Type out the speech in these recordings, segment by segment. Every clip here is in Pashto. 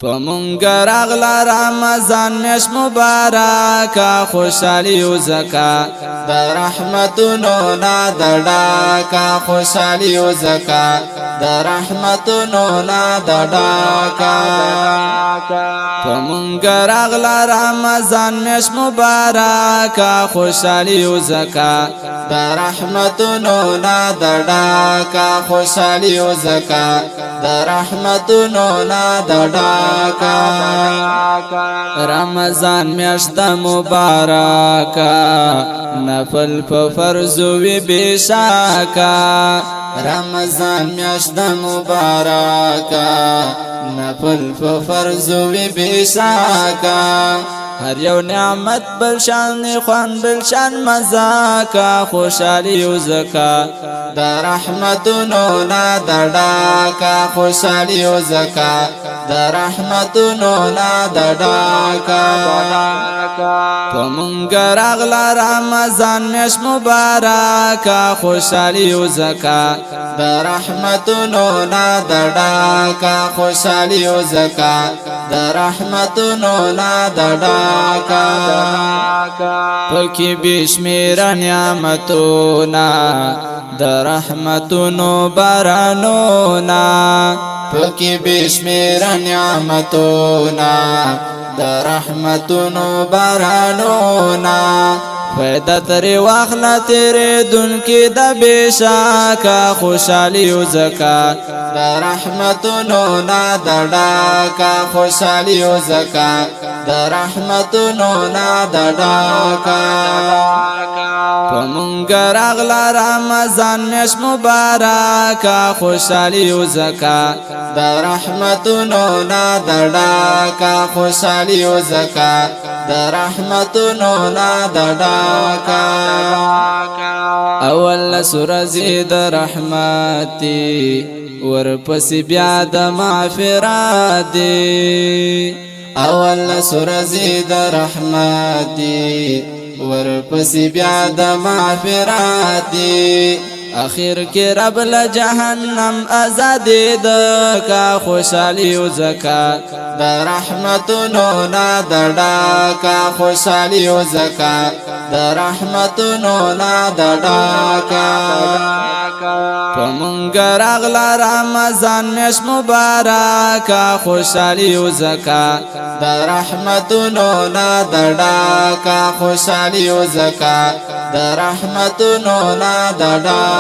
پمونګ راغلا رمضان میش مبارک خوشالي او زکا د رحمتونو نا دډاکا خوشالي او زکا د رحمتونو نا دډاکا پمونګ راغلا رمضان میش مبارک خوشالي او زکا د رحمتونو نا دډاکا خوشالي او زکا د رحمتونو نا دډاکا رمضان میاشت مبارکا نفل په فرض وی بشاکا رمضان میاشت مبارکا نفل په فرض وی بشاکا هر یو نعمت بلشان خوان بلشان مزاکا خوشالي او زکا د رحمتونو نا دډاکا خوشالي او زکا د رحمتونو نا دډاکا پمونګ راغلا رمضان میش مبارکا خوشالي او زکا د رحمتونو نا دډاکا خوشالي او زکا د رحمتونو نا دډاکا پکی بشمیر نعمتونا د رحمتونو بارانونا پکی بشمیر نعمتونا د رحمتونو بارانونا فیدا تری واخلا تیرے دن کی دا بیشاکا خوشالي او زکا د رحمتونو نا دډاکا خوشالي او زکا د رحمتونو نا دډاکا پمونګ راغلا رمضان میش مبارکا خوشالي او زکا د رحمتونو نا دډاکا خوشالي او زکا د رحمتونو نا دډاکا اول سورہ زید رحمتي ورپس بیا د مغفرت اول سورہ زید رحمتي ورپس بیا د مغفرت اخر کې رب ل جهنم آزادې د کا خوشالي او زکا د رحمتونو نا دډاکا خوشالي او زکا د رحمتونو نا دډاکا پمونګ راغلا رمضان میش مبارکا خوشالي او زکا د رحمتونو نا دډاکا خوشالي او زکا د رحمتونو نا دډاکا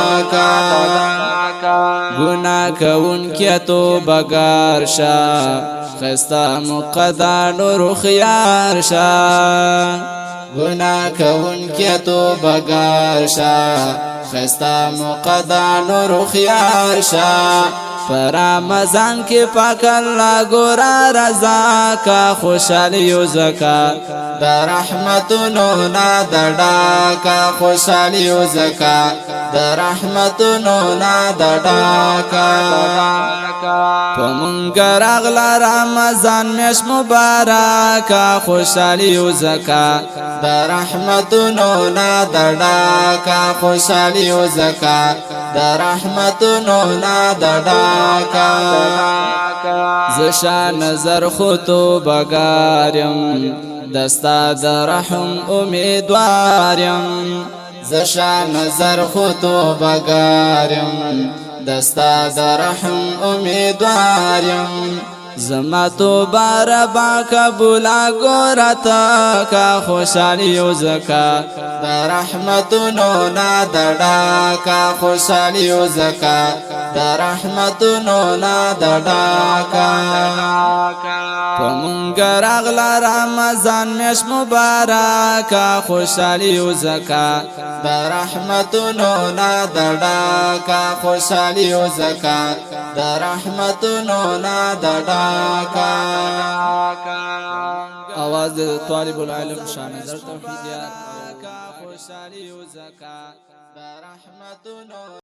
گناہ کون کیا تو بگار شا خستا مقدا نور خیار شا گناہ کون کیا تو بگار شا خستا مقدا نور خیار شا پر رمضان کې پاک الله ګورا رضا کا خوشالي او زکا د رحمتونو نا دډاکا خوشالي او زکا د رحمتونو نا دډاکا پمونګ راغلا رمضان میش مبارکا خوشالي او زکا د رحمتونو نا دډاکا خوشالي او زکا د رحمتونو نا دډاکا زشا نظر خطو بگاریم دستا در رحم امیدواریم زشا نظر خطو بگاریم دستا در رحم امیدواریم زما تو بار با قبولا ګورتا کا خوشالي او زکا د رحمتونو نا دډاکا خوشالي او زکا د رحمتونو نا دډاکا پمونګ راغلا رمضان میش مبارکا خوشالي او زکا د رحمتونو نا دډاکا خوشالي او زکا د رحمتونو نا دډاکا आवाज طالب العلم شان نظر توحیدیات خوشالي او زکا د رحمتونو